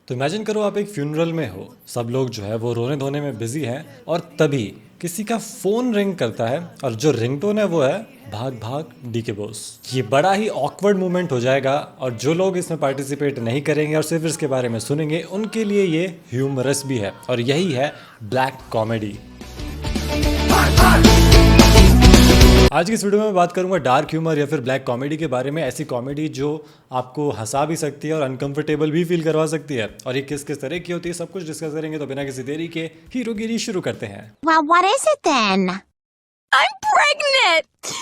तो इमेजिन करो आप एक फ्यूनरल में हो, सब लोग जो है वो रोने धोने में बिजी हैं और तभी किसी का फोन रिंग करता है और जो रिंगटोन है वो है भाग भाग डी के बॉस। ये बड़ा ही ऑकवर्ड मोमेंट हो जाएगा और जो लोग इसमें पार्टिसिपेट नहीं करेंगे और सिर्फ इसके बारे में सुनेंगे उनके लिए ये ह्यूमरस भी है और यही है ब्लैक कॉमेडी। आज की इस वीडियो में मैं बात करूंगा डार्क ह्यूमर या फिर ब्लैक कॉमेडी के बारे में। ऐसी कॉमेडी जो आपको हंसा भी सकती है और अनकंफर्टेबल भी फील करवा सकती है, और ये किस किस तरह की होती है सब कुछ डिस्कस करेंगे। तो बिना किसी देरी के हीरोगिरी शुरू करते हैं। Well, what is it then? I'm pregnant!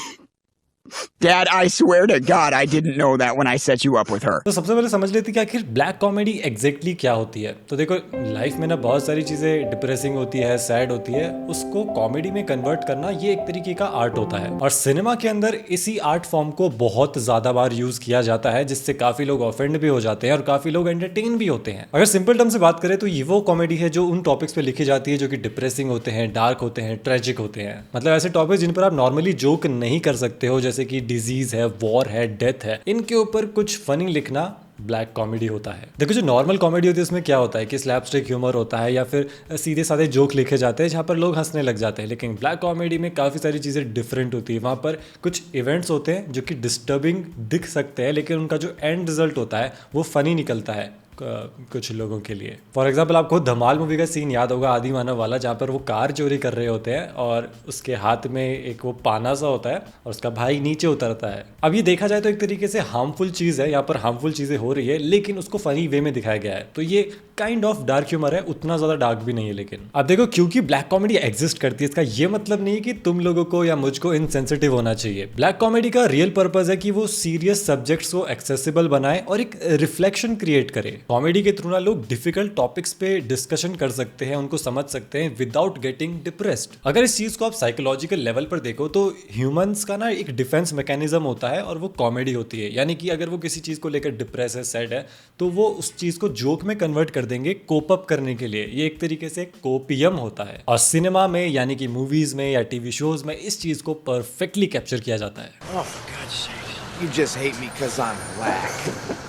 Dad, I swear to God, I didn't know that when I set you up with her. तो सबसे पहले समझ लेते कि आखिर ब्लैक कॉमेडी एग्जैक्टली क्या होती है। तो देखो, लाइफ में ना बहुत सारी चीजें डिप्रेसिंग होती है, सैड होती है, उसको कॉमेडी में कन्वर्ट करना ये एक तरीके का आर्ट होता है और सिनेमा के अंदर इसी आर्ट फॉर्म को बहुत ज्यादा बार यूज किया जाता है, जिससे काफी लोग ऑफेंड भी हो जाते हैं और काफी लोग एंटरटेन भी होते हैं। अगर सिंपल टर्म से बात करें तो ये वो कॉमेडी है जो उन टॉपिक्स पे लिखी जाती है जो कि डिप्रेसिंग होते हैं, डार्क होते हैं, ट्रेजिक होते हैं। मतलब ऐसे टॉपिक जिन पर आप नॉर्मली जोक नहीं कर सकते हो, जैसे कि डिजीज है, वॉर है, डेथ है, इनके ऊपर कुछ फनी लिखना ब्लैक कॉमेडी होता है। देखो, जो नॉर्मल कॉमेडी होती है उसमें क्या होता है कि स्लैपस्टिक ह्यूमर होता है या फिर सीधे साधे जोक लिखे जाते हैं जहाँ पर लोग हंसने लग जाते हैं। लेकिन ब्लैक कॉमेडी में काफ़ी सारी चीज़ें डिफरेंट होती है। वहाँ पर कुछ इवेंट्स होते हैं जो कि डिस्टर्बिंग दिख सकते हैं, लेकिन उनका जो एंड रिजल्ट होता है वो फनी निकलता है कुछ लोगों के लिए। फॉर एग्जाम्पल, आपको धमाल मूवी का सीन याद होगा, आदि मानव वाला, जहाँ पर वो कार चोरी कर रहे होते हैं और उसके हाथ में एक वो पाना सा होता है और उसका भाई नीचे उतरता है। अब ये देखा जाए तो एक तरीके से हार्मफुल चीज़ है, यहाँ पर हार्मफुल चीज़ें हो रही है लेकिन उसको फनी वे में दिखाया गया है। तो ये काइंड ऑफ डार्क ह्यूमर है, उतना ज़्यादा डार्क भी नहीं है। लेकिन अब देखो, क्योंकि ब्लैक कॉमेडी एग्जिस्ट करती है, इसका ये मतलब नहीं है कि तुम लोगों को या मुझको इनसेंसिटिव होना चाहिए। ब्लैक कॉमेडी का रियल पर्पज है कि वो सीरियस सब्जेक्ट्स को एक्सेसिबल बनाए और एक रिफ्लेक्शन क्रिएट करे। कॉमेडी के थ्रू ना लोग डिफिकल्ट टॉपिक्स पे डिस्कशन कर सकते हैं, उनको समझ सकते हैं विदाउट गेटिंग डिप्रेस्ड। अगर इस चीज को आप साइकोलॉजिकल लेवल पर देखो तो ह्यूमंस का ना एक डिफेंस मैकेनिज्म होता है और वो कॉमेडी होती है। यानी कि अगर वो किसी चीज को लेकर डिप्रेस है, सैड है, तो वो उस चीज को जोक में कन्वर्ट कर देंगे कोप अप करने के लिए। ये एक तरीके से कोपियम होता है और सिनेमा में यानी कि मूवीज में या टीवी शोज में इस चीज को परफेक्टली कैप्चर किया जाता है। Oh, for God's sake. You just hate me because I'm black.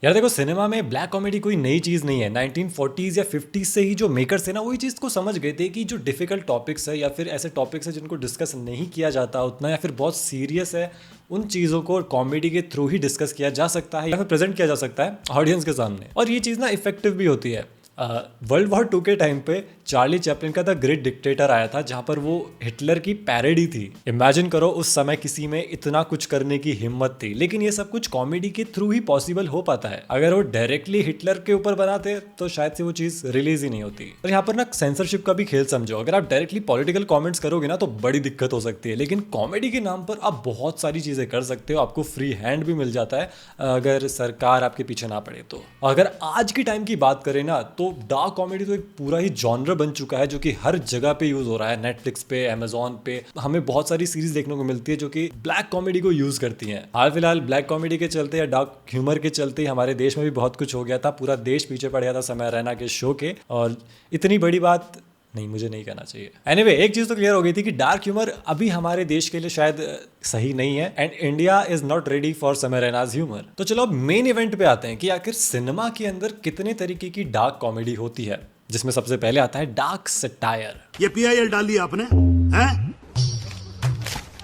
यार देखो, सिनेमा में ब्लैक कॉमेडी कोई नई चीज़ नहीं है। 1940s या 50s से ही जो मेकर्स है ना, वही चीज़ को समझ गए थे कि जो डिफिकल्ट टॉपिक्स है या फिर ऐसे टॉपिक्स है जिनको डिस्कस नहीं किया जाता उतना या फिर बहुत सीरियस है, उन चीज़ों को कॉमेडी के थ्रू ही डिस्कस किया जा सकता है या फिर प्रेजेंट किया जा सकता है ऑडियंस के सामने। और ये चीज़ ना इफेक्टिव भी होती है। वर्ल्ड वॉर 2 के टाइम पे चार्ली चैपलिन का द ग्रेट डिक्टेटर आया था, जहां पर वो हिटलर की पैरोडी थी। इमेजिन करो उस समय किसी में इतना कुछ करने की हिम्मत थी, लेकिन ये सब कुछ कॉमेडी के थ्रू ही पॉसिबल हो पाता है। अगर वो डायरेक्टली हिटलर के ऊपर बनाते तो शायद से वो चीज रिलीज ही नहीं होती। और यहाँ पर ना सेंसरशिप का भी खेल समझो। अगर आप डायरेक्टली पॉलिटिकल कॉमेंट्स करोगे ना तो बड़ी दिक्कत हो सकती है, लेकिन कॉमेडी के नाम पर आप बहुत सारी चीजें कर सकते हो। आपको फ्री हैंड भी मिल जाता है अगर सरकार आपके पीछे ना पड़े तो। अगर आज की टाइम की बात करें ना तो डार्क कॉमेडी तो एक पूरा ही जॉनर बन चुका है जो कि हर जगह पे यूज हो रहा है। नेटफ्लिक्स पे, अमेजोन पे हमें बहुत सारी सीरीज देखने को मिलती है जो कि ब्लैक कॉमेडी को यूज करती हैं। हाल फिलहाल ब्लैक कॉमेडी के चलते या डार्क ह्यूमर के चलते हमारे देश में भी बहुत कुछ हो गया था। पूरा देश पीछे पड़ गया था समय रैना के शो के, और इतनी बड़ी बात नहीं, मुझे नहीं कहना चाहिए। एनीवे, एक चीज तो क्लियर हो गई थी कि डार्क ह्यूमर अभी हमारे देश के लिए शायद सही नहीं है and India is not ready for समय रैनाज ह्यूमर। तो चलो अब मेन इवेंट पे आते हैं कि आखिर सिनेमा के अंदर कितने तरीके की डार्क कॉमेडी होती है, जिसमें सबसे पहले आता है डार्क सटायर। ये पीआईएल डाल दिया आपने, हैं?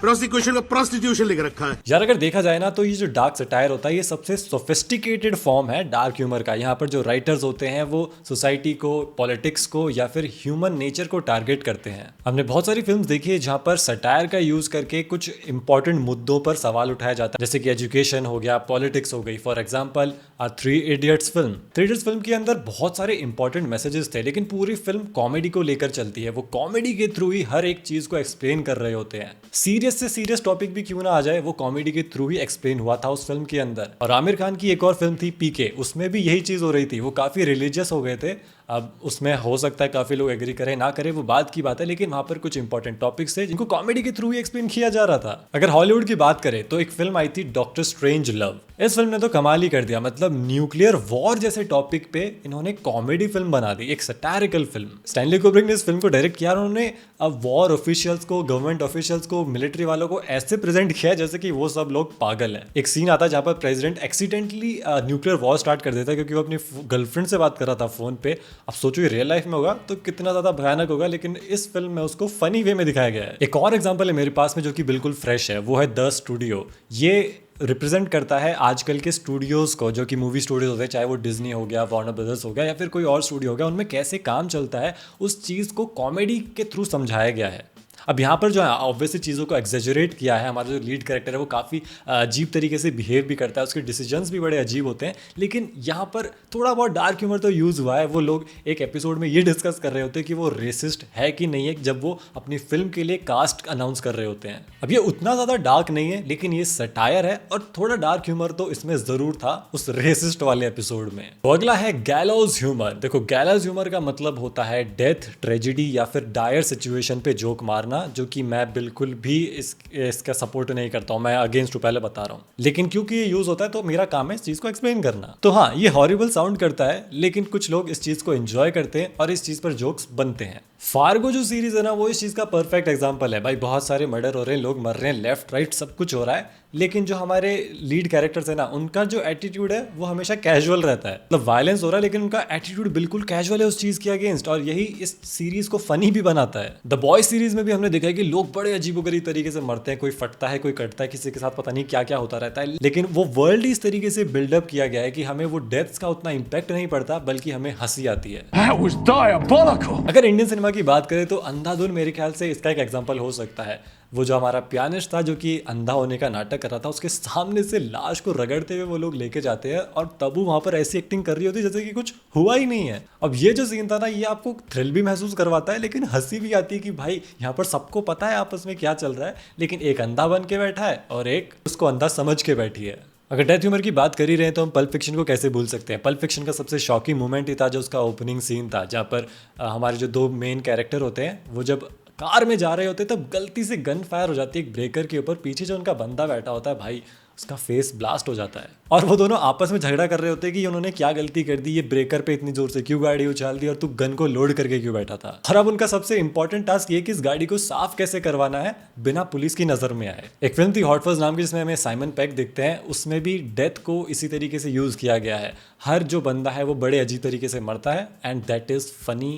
प्रोसिक्यूशन को प्रोस्टिट्यूशन लिख रखा है। यार अगर देखा जाए ना तो ये जो डार्क सटायर होता है ये सबसे सोफिस्टिकेटेड फॉर्म है डार्क ह्यूमर का। यहाँ पर जो राइटर्स होते हैं वो सोसाइटी को, पॉलिटिक्स को या फिर ह्यूमन नेचर को टारगेट करते हैं। हमने बहुत सारी फिल्म्स देखी है जहाँ पर सटायर का यूज करके कुछ इंपॉर्टेंट मुद्दों पर सवाल उठाया जाता है, जैसे कि एजुकेशन हो गया, पॉलिटिक्स हो गई। For example three idiots film. Three idiots film के अंदर बहुत सारे इंपॉर्टेंट मैसेजेस थे, लेकिन पूरी फिल्म कॉमेडी को लेकर चलती है। वो कॉमेडी के थ्रू ही हर एक चीज को एक्सप्लेन कर रहे होते हैं। सीरियस से सीरियस टॉपिक भी क्यों ना आ जाए, वो कॉमेडी के थ्रू ही एक्सप्लेन हुआ था उस फिल्म के अंदर। और आमिर खान की एक और फिल्म थी पीके, उसमें भी यही चीज हो रही थी। वो काफी रिलीजियस हो गए थे अब उसमें हो सकता है काफ़ी लोग एग्री करें ना करें, वो बात की बात है, लेकिन वहाँ पर कुछ इंपॉर्टेंट टॉपिक्स थे जिनको कॉमेडी के थ्रू ही एक्सप्लेन किया जा रहा था। अगर हॉलीवुड की बात करें तो एक फिल्म आई थी डॉक्टर स्ट्रेंज लव। इस फिल्म ने तो कमाल ही कर दिया, मतलब न्यूक्लियर वॉर जैसे टॉपिक पे इन्होंने कॉमेडी फिल्म बना दी, एक सैटारिकल फिल्म। स्टैनली कुब्रिक ने इस फिल्म को डायरेक्ट किया और उन्होंने अब वॉर ऑफिशियल्स को, गवर्नमेंट ऑफिशियल्स को, मिलिट्री वालों को ऐसे प्रेजेंट किया जैसे कि वो सब लोग पागल हैं। एक सीन आता है जहाँ पर president accidentally nuclear war start कर देता है क्योंकि वो अपनी गर्लफ्रेंड से बात कर रहा था फोन पे। अब सोचो ये रियल लाइफ में होगा तो कितना ज्यादा भयानक होगा, लेकिन इस फिल्म में उसको फनी वे में दिखाया गया है। एक और एग्जांपल है मेरे पास में जो कि बिल्कुल फ्रेश है, वो है द स्टूडियो। ये रिप्रेजेंट करता है आजकल के स्टूडियोज़ को, जो कि मूवी स्टूडियोज होते हैं, चाहे वो डिज्नी हो गया, वार्नर ब्रदर्स हो गया या फिर कोई और स्टूडियो हो गया, उनमें कैसे काम चलता है उस चीज़ को कॉमेडी के थ्रू समझाया गया है। अब यहाँ पर जो है ऑब्वियसली चीज़ों को एक्सेजरेट किया है, हमारा जो लीड कैरेक्टर है वो काफ़ी अजीब तरीके से बिहेव भी करता है, उसके डिसीजंस भी बड़े अजीब होते हैं, लेकिन यहाँ पर थोड़ा बहुत डार्क ह्यूमर तो यूज़ हुआ है। वो लोग एक एपिसोड में ये डिस्कस कर रहे होते हैं कि वो रेसिस्ट है कि नहीं है, जब वो अपनी फिल्म के लिए कास्ट अनाउंस कर रहे होते हैं। अब ये उतना ज़्यादा डार्क नहीं है, लेकिन ये सटायर है और थोड़ा डार्क ह्यूमर तो इसमें ज़रूर था उस रेसिस्ट वाले एपिसोड में। तो अगला है गैलोज ह्यूमर। देखो, गैलोज ह्यूमर का मतलब होता है डेथ, ट्रेजिडी या फिर डायर सिचुएशन पे जोक मारना, जो कि मैं बिल्कुल भी इसका सपोर्ट नहीं करता हूं, मैं अगेंस्ट पहले बता रहा हूं, लेकिन क्योंकि ये यूज होता है तो मेरा काम है इस चीज को एक्सप्लेन करना। तो हाँ, ये हॉरिबल साउंड करता है, लेकिन कुछ लोग इस चीज को एंजॉय करते हैं और इस चीज पर जोक्स बनते हैं। फार्गो जो सीरीज है ना, वो इस चीज का परफेक्ट एग्जांपल है। भाई बहुत सारे मर्डर हो रहे हैं, लोग मर रहे हैं, लेफ्ट राइट सब कुछ हो रहा है, लेकिन जो हमारे लीड कैरेक्टर्स है ना, उनका जो एटीट्यूड है वो हमेशा कैजुअल रहता है। मतलब वायलेंस हो रहा है लेकिन उनका एटीट्यूड बिल्कुल कैजुअल है उस चीज के अगेंस्ट, और यही इस सीरीज को फनी भी बनाता है। द बॉयज सीरीज में भी हमने देखा है कि लोग बड़े अजीबोगरीब तरीके से मरते हैं, कोई फटता है, कोई कटता है, किसी के साथ पता नहीं क्या क्या होता रहता है, लेकिन वो वर्ल्ड इस तरीके से बिल्डअप किया गया है कि हमें वो डेथ्स का उतना इंपैक्ट नहीं पड़ता, बल्कि हमें हंसी आती है। अगर इंडियन सिनेमा की बात करें तो अंधाधुन मेरे ख्याल से इसका एक एग्जांपल हो सकता है। वो जो हमारा पियानिस्ट था जो कि अंधा होने का नाटक कर रहा था, उसके सामने से लाश को रगड़ते हुए वो लोग लेके जाते हैं और तबू वहां पर ऐसी एक्टिंग कर रही होती है जैसे कि कुछ हुआ ही नहीं है। अब ये जो सीन था ना, ये आपको थ्रिल भी महसूस करवाता है, लेकिन हंसी भी आती है कि भाई यहाँ पर सबको पता है आपस में क्या चल रहा है, लेकिन एक अंधा बन के बैठा है और एक उसको अंधा समझ के बैठी है। अगर डेथ ह्यूमर की बात कर ही रहे हैं तो हम पल्प फिक्शन को कैसे भूल सकते हैं। पल्प फिक्शन का सबसे शॉकिंग मोमेंट ही था जो उसका ओपनिंग सीन था, जहाँ पर हमारे जो दो मेन कैरेक्टर होते हैं वो जब कार में जा रहे होते हैं तब गलती से गन फायर हो जाती है एक ब्रेकर के ऊपर, पीछे जो उनका बंदा बैठा होता है भाई उसका फेस ब्लास्ट हो जाता है, और वो दोनों आपस में झगड़ा कर रहे होते हैं कि उन्होंने क्या गलती कर दी, ये ब्रेकर पे इतनी जोर से क्यों गाड़ी उछाल दी और तू गन को लोड करके क्यों बैठा था। और अब उनका सबसे इंपॉर्टेंट टास्क ये कि इस गाड़ी को साफ कैसे करवाना है बिना पुलिस की नजर में आए। एक फिल्म थी हॉट फज़ नाम की जिसमें हमें साइमन पेक दिखते हैं, उसमें भी डेथ को इसी तरीके से यूज किया गया है। हर जो बंदा है वो बड़े अजीब तरीके से मरता है, and that is funny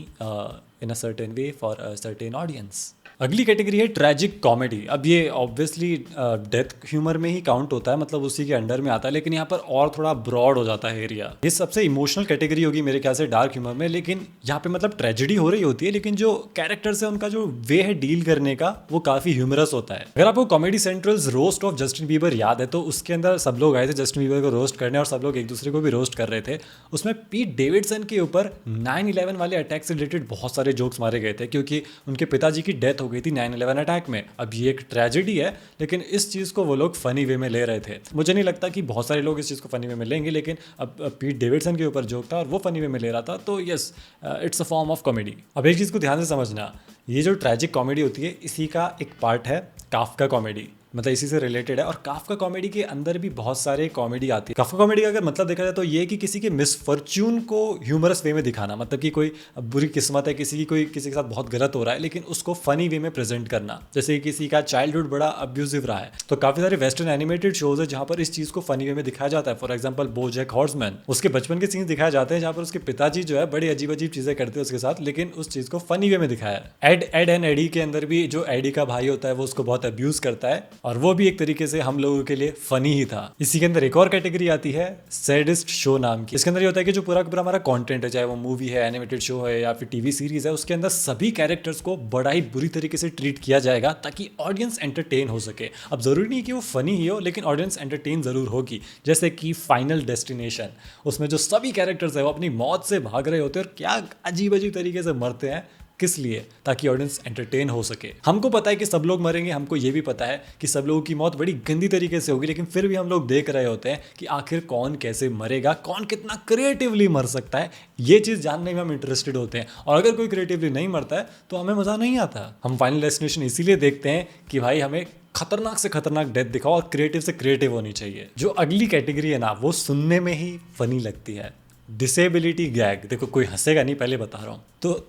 in a certain way for a certain audience. अगली कैटेगरी है ट्रैजिक कॉमेडी। अब ये ऑब्वियसली डेथ ह्यूमर में ही काउंट होता है, मतलब उसी के अंडर में आता है, लेकिन यहाँ पर और थोड़ा ब्रॉड हो जाता है एरिया। ये सबसे इमोशनल कैटेगरी होगी मेरे ख्याल से डार्क ह्यूमर में, लेकिन यहाँ पे मतलब ट्रेजेडी हो रही होती है, लेकिन जो कैरेक्टर्स है उनका जो वे है डील करने का वो काफी ह्यूमरस होता है। अगर आपको comedy centrals roast of Justin Bieber याद है तो उसके अंदर सब लोग आए थे जस्टिन बीबर को रोस्ट करने, और सब लोग एक दूसरे को भी रोस्ट कर रहे थे। उसमें पीट डेविडसन के ऊपर 9/11 वाले अटैक से रिलेटेड बहुत सारे जोक्स मारे गए थे, क्योंकि उनके पिताजी की डेथ हो गई थी 9/11 अटैक में। अब ये एक ट्रेजेडी है, लेकिन इस चीज को वो लोग फनी वे में ले रहे थे। मुझे नहीं लगता कि बहुत सारे लोग इस चीज को फनी वे में लेंगे, लेकिन अब पीट डेविडसन के ऊपर जोक था और वो फनी वे में ले रहा था, तो yes, it's a form of comedy. अब एक चीज को ध्यान से समझना, ये जो ट्रैजिक कॉमेडी होती है इसी का एक पार्ट है काफ्का कॉमेडी, मतलब इसी से रिलेटेड है। और काफ्का कॉमेडी के अंदर भी बहुत सारे कॉमेडी आती है। काफ्का कॉमेडी का अगर मतलब देखा जाए तो ये कि किसी के मिसफॉर्च्यून को ह्यूमरस वे में दिखाना, मतलब कि कोई बुरी किस्मत है किसी की, कोई किसी के साथ बहुत गलत हो रहा है, लेकिन उसको फनी वे में प्रेजेंट करना। जैसे किसी का चाइल्डहुड बड़ा अब्यूजिव रहा है, तो काफी सारे वेस्टर्न एनिमेटेड शोज है जहां पर इस चीज को फनी वे में दिखाया जाता है। फॉर एग्जाम्पल बोजैक हॉर्समैन, उसके बचपन के सीन्स दिखाए जाते हैं जहां पर उसके पिताजी जो है बड़ी अजीब अजीब चीजें करते हैं उसके साथ, लेकिन उस चीज को फनी वे में दिखाया है। एड एंड एडी के अंदर भी जो एडी का भाई होता है वो उसको बहुत अब्यूज करता है, और वो भी एक तरीके से हम लोगों के लिए फनी ही था। इसी के अंदर एक और कैटेगरी आती है सैडिस्ट शो नाम की। इसके अंदर ये होता है कि जो पूरा का पूरा हमारा कंटेंट है, चाहे वो मूवी है, एनिमेटेड शो है या फिर टीवी सीरीज है, उसके अंदर सभी कैरेक्टर्स को बड़ा ही बुरी तरीके से ट्रीट किया जाएगा ताकि ऑडियंस एंटरटेन हो सके। अब जरूरी नहीं कि वो फनी ही हो, लेकिन ऑडियंस एंटरटेन जरूर होगी। जैसे कि फाइनल डेस्टिनेशन, उसमें जो सभी कैरेक्टर्स है वो अपनी मौत से भाग रहे होते हैं और क्या अजीब अजीब तरीके से मरते हैं, किस लिए? ताकि ऑडियंस एंटरटेन हो सके। हमको पता है कि सब लोग मरेंगे, हमको ये भी पता है कि सब लोगों की मौत बड़ी गंदी तरीके से होगी, लेकिन फिर भी हम लोग देख रहे होते हैं कि आखिर कौन कैसे मरेगा, कौन कितना क्रिएटिवली मर सकता है। ये चीज़ जानने में हम इंटरेस्टेड होते हैं, और अगर कोई क्रिएटिवली नहीं मरता है तो हमें मज़ा नहीं आता। हम फाइनल डेस्टिनेशन इसीलिए देखते हैं कि भाई हमें खतरनाक से खतरनाक डेथ दिखाओ और क्रिएटिव से क्रिएटिव होनी चाहिए। जो अगली कैटेगरी है ना, वो सुनने में ही फनी लगती है, डिसेबिलिटी गैग। देखो कोई हंसेगा नहीं, पहले बता रहा हूँ।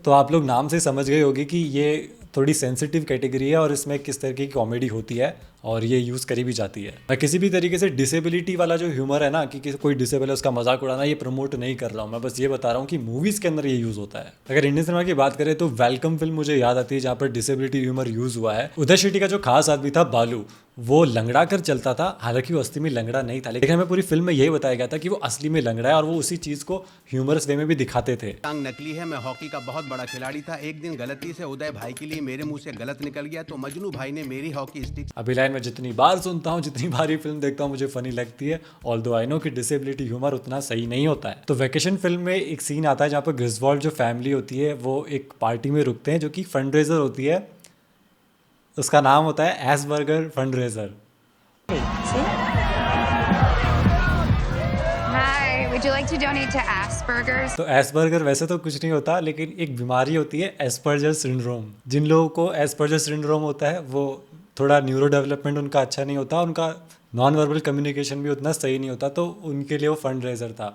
तो आप लोग नाम से समझ गए होगे कि ये थोड़ी सेंसिटिव कैटेगरी है और इसमें किस तरह की कॉमेडी होती है और ये यूज़ करी भी जाती है। मैं किसी भी तरीके से डिसेबिलिटी वाला जो ह्यूमर है ना, कि कोई डिसेबल है उसका मजाक उड़ाना, ये प्रमोट नहीं कर रहा हूँ। मैं बस ये बता रहा हूँ कि मूवीज़ के अंदर ये यूज़ होता है। अगर इंडियन सिनेमा की बात करें तो वेलकम फिल्म मुझे याद आती है जहाँ पर डिसेबिलिटी ह्यूमर यूज़ हुआ है। उदय शेट्टी का जो खास आदमी था बालू, वो लंगड़ा कर चलता था, हालांकि वो असली में लंगड़ा नहीं था, लेकिन हमें पूरी फिल्म में यही बताया गया था कि वो असली में लंगड़ा है और वो उसी चीज़ को ह्यूमरस वे में भी दिखाते थे। टांग नकली है, मैं हॉकी का बहुत बड़ा खिलाड़ी था। एक दिन गलती से उदय भाई के लिए मेरे मुंह से गलत निकल गया तो मजनू भाई ने मेरी हॉकी स्टिक। अभी लाइन में जितनी बार सुनता हूँ, जितनी बार ये फिल्म देखता हूँ, मुझे फनी लगती है। ऑल्दो आई नो कि डिसेबिलिटी ह्यूमर उतना सही नहीं होता है। तो वैकेशन फिल्म में एक सीन आता है जहाँ पर ग्रिसवॉल्ड जो फैमिली होती है वो एक पार्टी में रुकते हैं जो कि फंड रेजर होती है। उसका नाम होता है एसबर्गर fund raiser. Hi, would you like to donate to Asperger's? तो एसबर्गर वैसे तो कुछ नहीं होता, लेकिन एक बीमारी होती है एस्पर्जर सिंड्रोम। जिन लोगों को एस्पर्जर सिंड्रोम होता है वो थोड़ा न्यूरो डेवलपमेंट उनका अच्छा नहीं होता, उनका नॉन वर्बल कम्युनिकेशन भी उतना सही नहीं होता, तो उनके लिए वो फंड रेजर था,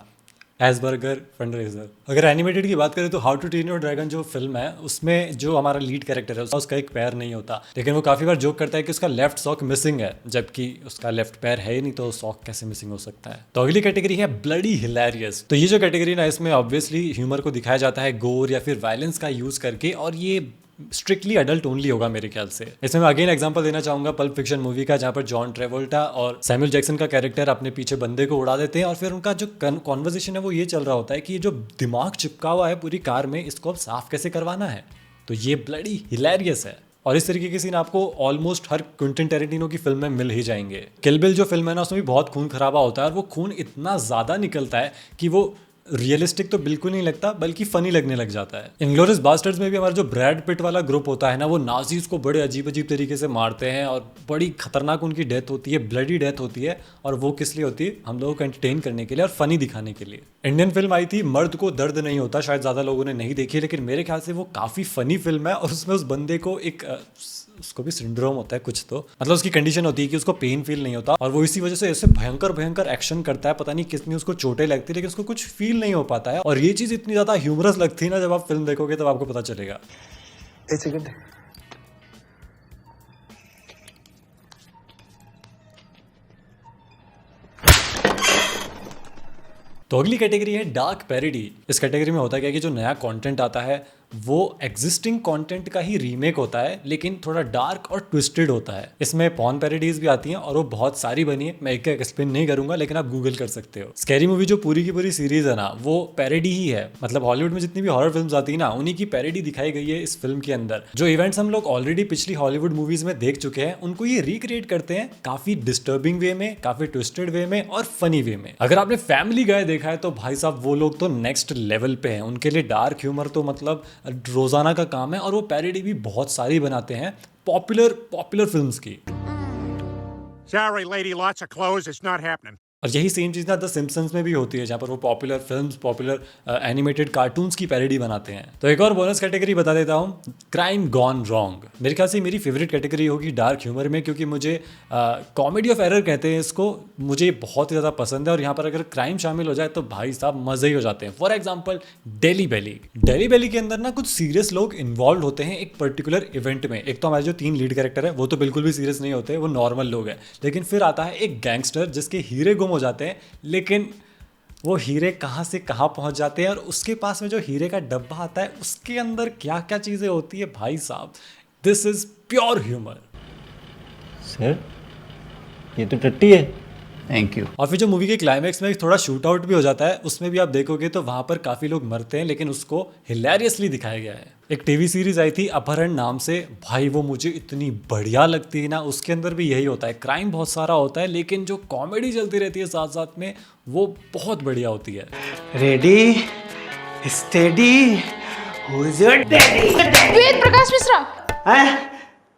एसबर्गर फंड रेजर। अगर एनिमेटेड की बात करें तो how to train your dragon जो फिल्म है, उसमें जो हमारा लीड कैरेक्टर है उसका एक पैर नहीं होता, लेकिन वो काफ़ी बार जोक करता है कि उसका लेफ्ट सॉक मिसिंग है, जबकि उसका लेफ्ट पैर है ही नहीं, तो सॉक कैसे मिसिंग हो सकता है। तो अगली कैटेगरी है ब्लडी हिलेरियस। तो ये जो कैटेगरी ना, इसमें ऑब्वियसली ह्यूमर को दिखाया जाता है गोर या फिर वायलेंस का यूज़ करके, और ये स्ट्रिक्टली अडल्ट ओनली होगा मेरे ख्याल से। इसमें मैं अगेन एग्जांपल देना चाहूंगा पल्प फिक्शन मूवी का, जहां पर जॉन ट्रेवोल्टा और सैमुअल जैक्सन का कैरेक्टर अपने पीछे बंदे को उड़ा देते हैं, और फिर उनका जो कॉन्वर्सेशन है वो ये चल रहा होता है कि ये जो दिमाग चिपका हुआ है पूरी कार में, इसको अब साफ कैसे करवाना है। तो ये ब्लडी हिलेरियस है। और इस तरीके के सीन आपको ऑलमोस्ट हर क्विंटन टेरेंटिनो की फिल्म में मिल ही जाएंगे। किल बिल जो फिल्म है ना, उसमें भी बहुत खून खराबा होता है, और वो खून इतना ज़्यादा निकलता है कि वो रियलिस्टिक तो बिल्कुल नहीं लगता, बल्कि फनी लगने लग जाता है। इंग्लोरियस बास्टर्ड्स में भी हमारा जो ब्रैड पिट वाला ग्रुप होता है ना, वो नाजीज को बड़े अजीब अजीब तरीके से मारते हैं और बड़ी खतरनाक उनकी डेथ होती है, ब्लडी डेथ होती है। और वो किस लिए होती है? हम लोगों को एंटरटेन करने के लिए और फनी दिखाने के लिए। इंडियन फिल्म आई थी मर्द को दर्द नहीं होता, शायद ज़्यादा लोगों ने नहीं देखी, लेकिन मेरे ख्याल से वो काफ़ी फनी फिल्म है। और उसमें उस बंदे को एक उसको भी सिंड्रोम होता है कुछ, तो मतलब उसकी कंडीशन होती है कि उसको पेन फील नहीं होता, और वो इसी वजह से ऐसे भयंकर भयंकर एक्शन करता है, पता नहीं कितनी उसको चोटें लगती है, लेकिन उसको कुछ फील नहीं हो पाता है। और ये चीज़ इतनी ज़्यादा ह्यूमरस लगती है ना, जब आप फिल्म देखोगे तब आपको पता चलेगा। एक सेकंड, तो अगली कैटेगरी है डार्क पैरोडी। इस कैटेगरी में होता क्या है कि जो नया कंटेंट आता है वो एग्जिस्टिंग कंटेंट का ही रीमेक होता है, लेकिन थोड़ा डार्क और ट्विस्टेड होता है। इसमें पॉर्न पैरोडीज भी आती हैं और वो बहुत सारी बनी है, मैं एक एक्सप्लेन नहीं करूंगा, लेकिन आप गूगल कर सकते हो। स्कैरी मूवी जो पूरी की पूरी सीरीज है ना, वो पैरोडी ही है। मतलब हॉलीवुड में जितनी भी हॉरर फिल्म्स आती है ना, उन्हीं की पैरोडी दिखाई गई है इस फिल्म के अंदर। जो इवेंट्स हम लोग ऑलरेडी पिछली हॉलीवुड मूवीज में देख चुके हैं, उनको ये रिक्रिएट करते हैं काफी डिस्टर्बिंग वे में, काफी ट्विस्टेड वे में और फनी वे में। अगर आपने फैमिली गाय देखा है तो भाई साहब वो लोग तो नेक्स्ट लेवल पे हैं। उनके लिए डार्क ह्यूमर तो मतलब रोजाना का काम है, और वो पैरोडी भी बहुत सारी बनाते हैं पॉपुलर फिल्म्स की। Sorry, lady, lots of clothes. It's not happening. और यही सेम चीज़ ना द सिम्पसन्स में भी होती है, जहाँ पर वो popular films, popular animated cartoons की पैरोडी बनाते हैं। तो एक और बोनस कैटेगरी बता देता हूँ, क्राइम गॉन रॉन्ग। मेरे ख्याल से मेरी फेवरेट कैटेगरी होगी डार्क ह्यूमर में, क्योंकि मुझे कॉमेडी ऑफ एरर कहते हैं इसको, मुझे बहुत ही ज़्यादा पसंद है। और यहाँ पर अगर क्राइम शामिल हो जाए तो भाई साहब मज़े ही हो जाते हैं। फॉर एग्जाम्पल डेली बेली के अंदर ना कुछ सीरियस लोग इन्वॉल्व होते हैं एक पर्टिकुलर इवेंट में। एक तो हमारे जो 3 लीड कैरेक्टर है वो तो बिल्कुल भी सीरियस नहीं होते, वो नॉर्मल लोग हैं। लेकिन फिर आता है एक गैंगस्टर जिसके हीरे गुम हो जाते हैं, लेकिन वो हीरे कहाँ से कहाँ पहुँच जाते हैं, और उसके पास में जो हीरे का डब्बा आता है उसके अंदर क्या क्या चीज़ें होती है भाई साहब, this is pure humour. Sir ये तो टट्टी है। Thank you. और फिर जो मूवी के क्लाइमैक्स में थोड़ा शूट आउट भी हो जाता है, उसमें भी आप देखोगे तो वहाँ पर काफ़ी लोग मरते हैं, लेकिन उसको हिलेरियसली दिखाया गया है। एक टीवी सीरीज आई थी अपहरण नाम से, भाई वो मुझे इतनी बढ़िया लगती है ना। उसके अंदर भी यही होता है, क्राइम बहुत सारा होता है, लेकिन जो कॉमेडी चलती रहती है साथ साथ में, वो बहुत बढ़िया होती है। Ready, steady, Ved Prakash Mishra.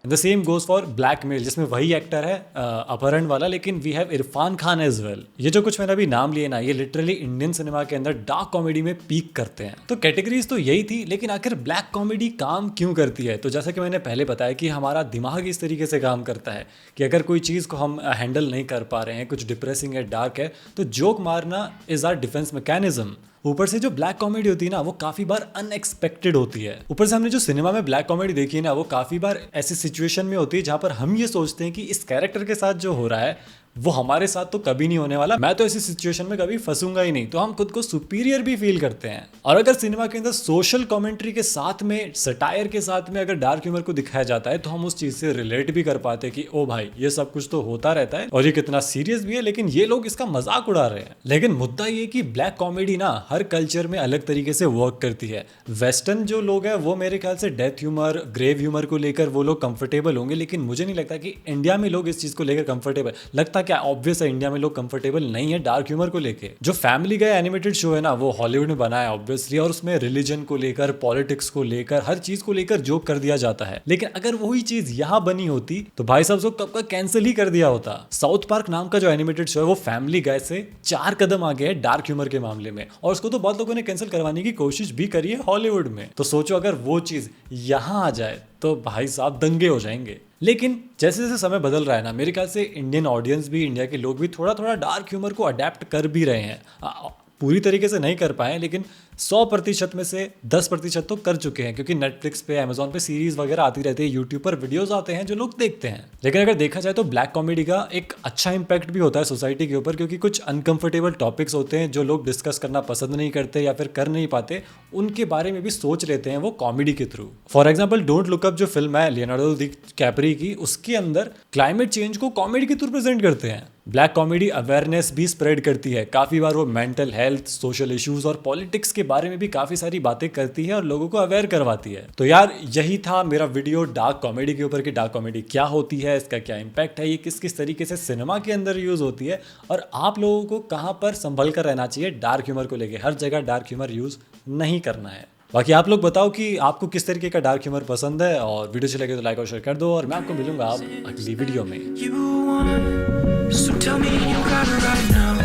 The same goes for blackmail, जिसमें वही एक्टर है अपहरण वाला, लेकिन we have Irfan Khan as well. ये जो कुछ मैंने अभी नाम लिए ना, ये लिटरली इंडियन सिनेमा के अंदर डार्क कॉमेडी में पीक करते हैं। तो कैटेगरीज तो यही थी, लेकिन आखिर ब्लैक कॉमेडी काम क्यों करती है? तो जैसा कि मैंने पहले बताया कि हमारा दिमाग इस तरीके से काम करता है कि अगर कोई चीज़ को हम हैंडल नहीं कर पा रहे हैं, कुछ डिप्रेसिंग है, डार्क है, तो जोक मारना इज आर डिफेंस मैकेनिज्म। ऊपर से जो ब्लैक कॉमेडी होती है ना, वो काफी बार अनएक्सपेक्टेड होती है। ऊपर से हमने जो सिनेमा में ब्लैक कॉमेडी देखी है ना, वो काफी बार ऐसी सिचुएशन में होती है जहां पर हम ये सोचते हैं कि इस कैरेक्टर के साथ जो हो रहा है वो हमारे साथ तो कभी नहीं होने वाला, मैं तो ऐसी सिचुएशन में कभी फंसूंगा ही नहीं। तो हम खुद को सुपीरियर भी फील करते हैं। और अगर सिनेमा के अंदर सोशल कमेंट्री के साथ में, सटायर के साथ में अगर डार्क ह्यूमर को दिखाया जाता है, तो हम उस चीज से रिलेट भी कर पाते हैं कि ओ भाई, ये सब कुछ तो होता रहता है और ये कितना सीरियस भी है, लेकिन ये लोग इसका मजाक उड़ा रहे हैं। लेकिन मुद्दा ये कि ब्लैक कॉमेडी ना हर कल्चर में अलग तरीके से वर्क करती है। वेस्टर्न जो लोग हैं वो मेरे ख्याल से डेथ ह्यूमर, ग्रेव ह्यूमर को लेकर वो लोग कंफर्टेबल होंगे, लेकिन मुझे नहीं लगता कि इंडिया में लोग इस चीज को लेकर कंफर्टेबल। लगता क्या ऑब्वियस है, इंडिया में लोग कंफर्टेबल नहीं है डार्क ह्यूमर को लेके। जो फैमिली गाय एनिमेटेड शो है ना, वो हॉलीवुड में बना है ऑब्वियसली, और उसमें रिलीजन को लेकर, पॉलिटिक्स को लेकर, हर चीज को लेकर जोक कर दिया जाता है। लेकिन अगर वही चीज यहाँ बनी होती तो भाई साहब उसको कब का कैंसिल ही कर दिया होता। साउथ पार्क नाम का जो एनिमेटेड शो है वो फैमिली गाय से 4 कदम आगे है डार्क ह्यूमर के मामले में, और उसको तो बहुत लोगों ने कैंसिल करवाने की कोशिश भी करी है हॉलीवुड में। तो सोचो अगर वो चीज यहाँ आ जाए तो भाई साहब दंगे हो जाएंगे। लेकिन जैसे जैसे समय बदल रहा है ना, मेरे ख्याल से इंडियन ऑडियंस भी, इंडिया के लोग भी थोड़ा थोड़ा डार्क ह्यूमर को अडेप्ट कर भी रहे हैं। पूरी तरीके से नहीं कर पाए, लेकिन 100% में से 10% तो कर चुके हैं, क्योंकि नेटफ्लिक्स पे, अमेजोन पे सीरीज वगैरह आती रहती है, यूट्यूब पर वीडियोस आते हैं जो लोग देखते हैं। लेकिन अगर देखा जाए तो ब्लैक कॉमेडी का एक अच्छा इंपैक्ट भी होता है सोसाइटी के ऊपर, क्योंकि कुछ अनकंफर्टेबल टॉपिक्स होते हैं जो लोग डिस्कस करना पसंद नहीं करते या फिर कर नहीं पाते, उनके बारे में भी सोच लेते हैं वो कॉमेडी के through. For example don't look up जो फिल्म है लियोनार्डो डी कैप्री की, उसके अंदर क्लाइमेट चेंज को कॉमेडी के थ्रू प्रेजेंट करते हैं। ब्लैक कॉमेडी अवेयरनेस भी स्प्रेड करती है। काफी बार वो मेंटल हेल्थ, सोशल इश्यूज और पॉलिटिक्स के बारे में भी काफी सारी बातें करती है और लोगों को अवेयर करवाती है। तो यार यही था मेरा वीडियो डार्क कॉमेडी के ऊपर कि डार्क कॉमेडी क्या होती है, इसका क्या इंपैक्ट है, ये किस किस तरीके से सिनेमा के अंदर यूज होती है, और आप लोगों को कहाँ पर संभल कर रहना चाहिए डार्क ह्यूमर को लेके। हर जगह डार्क ह्यूमर यूज नहीं करना है। बाकी आप लोग बताओ कि आपको किस तरीके का डार्क ह्यूमर पसंद है, और वीडियो अच्छी लगे तो लाइक और शेयर कर दो, और मैं आपको मिलूंगा अब अगली वीडियो में। So tell me you got it right now.